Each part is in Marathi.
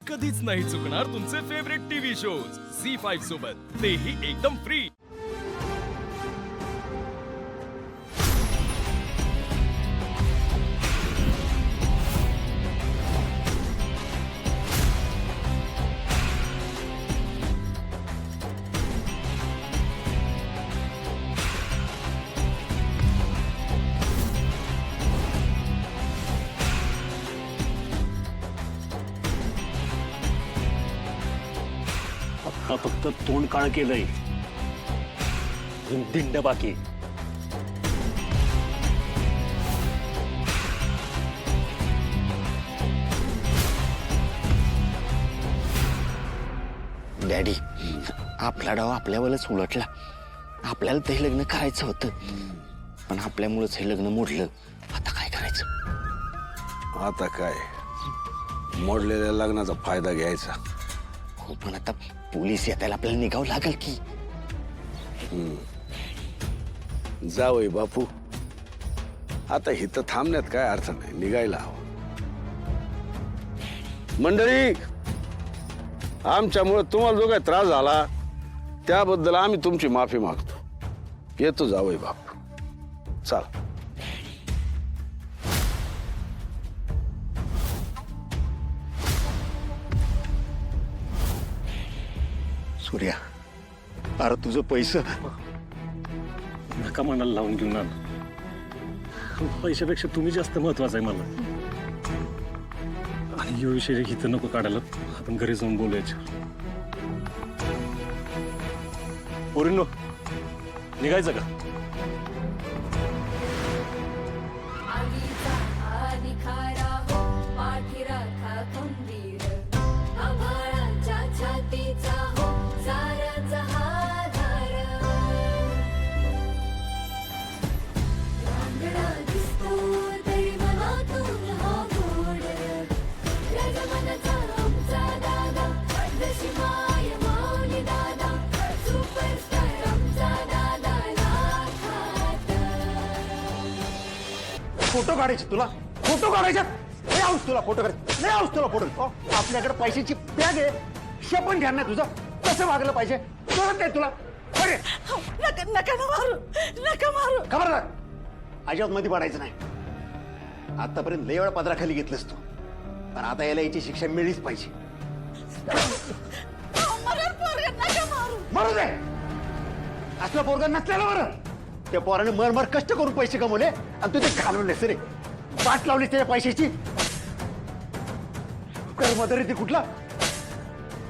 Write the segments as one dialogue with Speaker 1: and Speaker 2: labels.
Speaker 1: कधीच नाही चुकणार तुमचे फेवरेट टीव्ही शोज झी5 सोबत, तेही एकदम फ्री।
Speaker 2: आता फक्त तोंड काळ केलंय, दिंड बाकी।
Speaker 3: डॅडी, आपला डाव आपल्यावरच उलटला। आपल्याला ते लग्न करायचं होतं, पण आपल्यामुळेच हे लग्न मोडलं। आता काय करायचं?
Speaker 4: आता काय, मोडलेल्या लग्नाचा फायदा घ्यायचा।
Speaker 3: हो, पण आता पोलीस येतायला आपल्याला निघावं लागेल की।
Speaker 4: जावई बापू, आता इथं थांबण्यात काय अर्थ नाही, निघायला हवं। मंडळी, आमच्यामुळे तुम्हाला जो काही त्रास झाला त्याबद्दल आम्ही तुमची माफी मागतो। येतो जावई बापू, चल।
Speaker 3: सूर्या, अरे तुझं पैसे
Speaker 2: नका मनाला लावून घेऊन आलो। पैशापेक्षा तुम्ही जास्त महत्वाचं आहे मला। आणि यो विषय इथं नको काढायला, आपण घरी जाऊन बोलायचं। पोरींनो, निघायचं का?
Speaker 5: फोटो काढायचे तुला, फोटो काढायचे लय हाऊस तुला, फोटो काढायचे लय हाऊस तुला, फोटो। आपल्याकडे पैशाची बॅग आहे, शपन घ्या ना तुझं कसं वागलं पाहिजे कळत नाही तुला। अरे
Speaker 6: नका नका ना मारू, नका मारू।
Speaker 5: खबरदार, अजिबात मध्ये पडायचं नाही। आतापर्यंत लय वेळा पदराखाली घेतलंस तू, पण आता याला याची शिक्षा मिळलीच पाहिजे।
Speaker 6: नका मारू।
Speaker 5: मरू दे, असलं पोरगा नसलेलं बरं। त्या पोराने मरमर कष्ट करून पैसे कमवले आणि तू ते घालवलेस रे, वाट लावलीस त्याच्या पैशाची। कर्मचारी ते कुठला,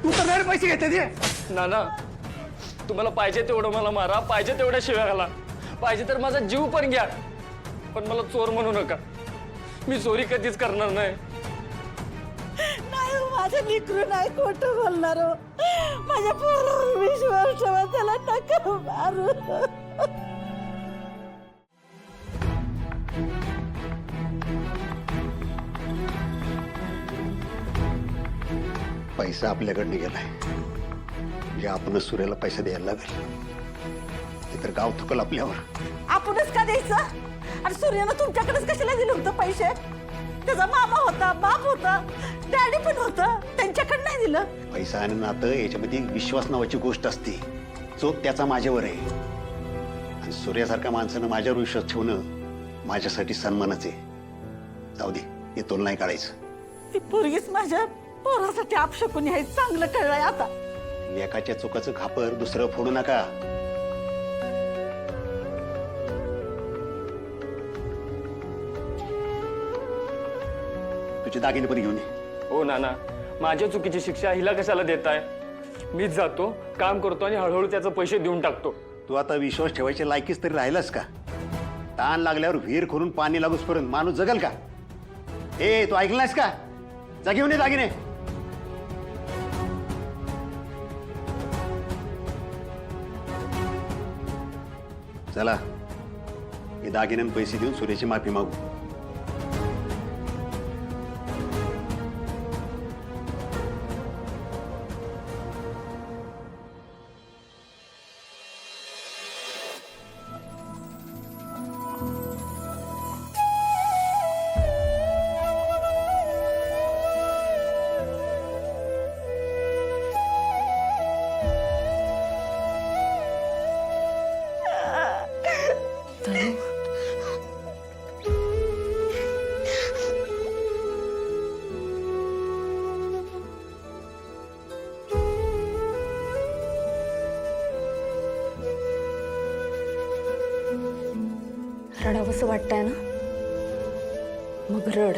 Speaker 5: तू तर नाही पैसे घेते ते।
Speaker 7: नाना, तुम्हाला पाहिजे तेवढं मला मारा, पाहिजे तेवढ्या शिव्या घाला, पाहिजे तर माझा जीव पण घ्या, पण मला चोर म्हणू नका। मी चोरी कधीच करणार नाही।
Speaker 6: नाही हो, माझं लेकरू नाही खोटं बोलणार हो। माझ्या पोरावर विश्वास ठेवा, त्याला नका मारू।
Speaker 5: पैसा आपल्याकडे गेलाय, म्हणजे आपणच सूर्याला पैसा द्यायला लागेल, तर गाव थुकल आपल्यावर।
Speaker 6: आपणच का द्यायचं? आणि सूर्यानं तुमच्याकडेच कशाला दिले होतं पैसे? त्याचा मामा होता, बाप होता, डॅडी पण होता, त्यांच्याकडे नाही दिलं?
Speaker 5: पैसा आणि नातं याच्यामध्ये विश्वास नावाची गोष्ट असते, चोप त्याचा माझ्यावर आहे। आणि सूर्यासारख्या माणसानं माझ्यावर विश्वास ठेवणं माझ्यासाठी सन्मानाचे। जाऊ दे, हे तोल नाही काढायचं।
Speaker 6: ती पोरगीच माझ्या पोरासाठी अपशकुनी आहे, चांगलं कळलंय आता।
Speaker 5: एकाच्या चुकाचं खापर दुसरं फोडू नका। तुझे दागिने पण घेऊन ये।
Speaker 7: हो नाना, माझ्या चुकीची शिक्षा हिला कशाला देताय? मीच जातो, काम करतो आणि हळूहळू त्याचे पैसे देऊन टाकतो।
Speaker 5: तू आता विश्वास ठेवायच्या लायकीच तरी राहिलास का? ताण लागल्यावर विहीर खोलून पाणी लागूसपर्यंत माणूस जगल का? ए, तू ऐकलं नाहीस का? जा घेऊन ये दागिने। चला, हे दागिन्यान पैसे देऊन सूर्याची माफी मागू।
Speaker 8: रडावंसं वाटतंय ना, मग रड.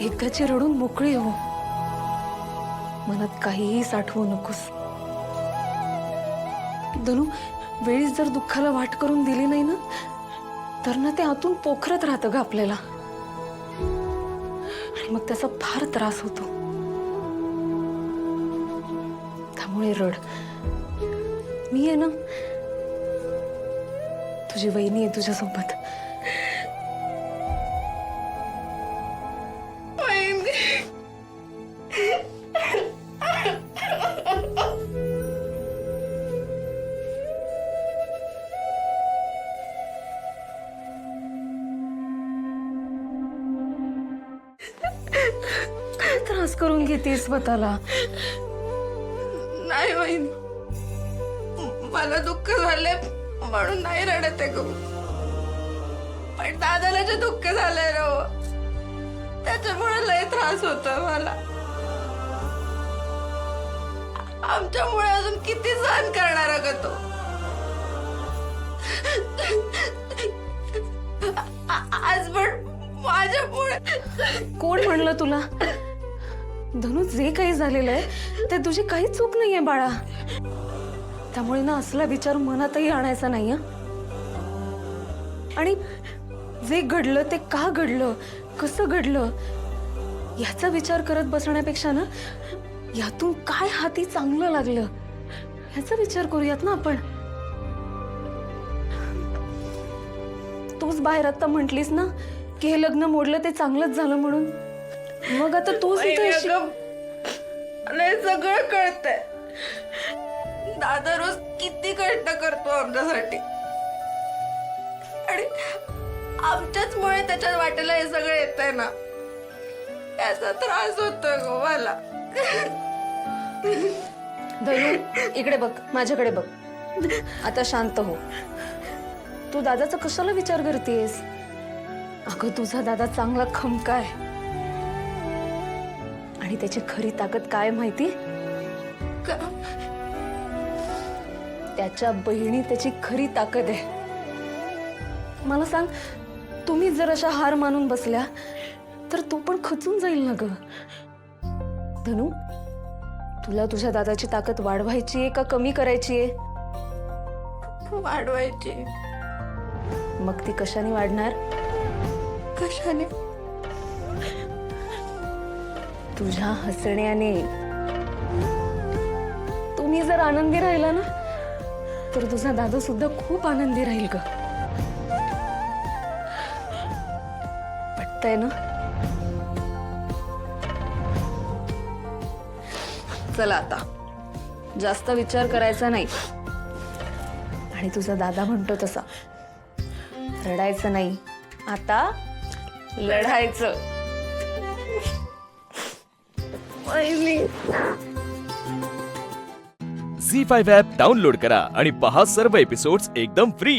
Speaker 8: एकदाची रडून मोकळी हो. मनात काहीही साठवू नकोस. धनु, वेळीच जर दुःखाला वाट करून दिली नाही ना, तर ना ते आतून पोखरत राहतं ग आपल्याला, आणि मग त्याचा फार त्रास होतो. त्यामुळे रड. मी आहे ना, तुझी वहिनी आहे तुझ्यासोबत. काय त्रास करून घेते स्वतःला?
Speaker 9: नाही वहिनी, मला दुःख झालंय म्हणून नाही रडत आहे ग. पण दादाला जे दुःख झालंय ना हो, त्याच्यामुळे लय त्रास होतोय मला. आमच्यामुळे अजून किती सहन करणार ग तो. आज पण माझ्यामुळे.
Speaker 8: कोण म्हणलं तुला? धनु, जे काही झालेलं आहे ते तुझी काही चूक नाहीये बाळा. त्यामुळे ना असला विचार मनातही आणायचा नाही. आणि जे घडलं ते का घडलं, कसं घडलं, याचा विचार करत बसण्यापेक्षा ना यातून काय हाती चांगलं लागलं याचा विचार करूयात ना आपण. तूच बाहेर आता म्हटलीस ना की हे लग्न मोडलं ते चांगलंच झालं म्हणून. मग आता तूच इथे
Speaker 9: मला सगळं कळतंय. दादा रोज किती कष्ट करतो आमच्यासाठी, आणि आमच्याच मुळे त्याच्या वाटेला हे सगळं येतंय ना, याचा त्रास होतोय गो मला.
Speaker 8: धनु, इकडे बघ, माझ्याकडे बघ. आता शांत हो. तू दादाचा कशाला विचार करतेस? अगं, तुझा दादा चांगला खमका आहे, आणि त्याची खरी ताकद काय माहिती? त्याच्या बहिणी त्याची खरी ताकद आहे. मला सांग, तुम्ही जर अशा हार मानून बसल्या तर तो पण खचून जाईल ना ग. धनु, तुला तुझ्या दादाची ताकद वाढवायची आहे का कमी करायची आहे?
Speaker 9: वाढवायची.
Speaker 8: मग ती कशाने वाढणार?
Speaker 9: कशाने?
Speaker 8: तुझ्या हसण्याने. तुम्ही जर आनंदी राहिला ना तर तुझा दादा सुद्धा खूप आनंदी राहील ग. पटतंय ना? चला आता जास्त विचार करायचा नाही, आणि तुझा दादा म्हणतो तसा रडायचं नाही, आता लढायचं.
Speaker 1: झी 5 ॲप डाउनलोड करा आणि पहा सर्व एपिसोड्स एकदम फ्री.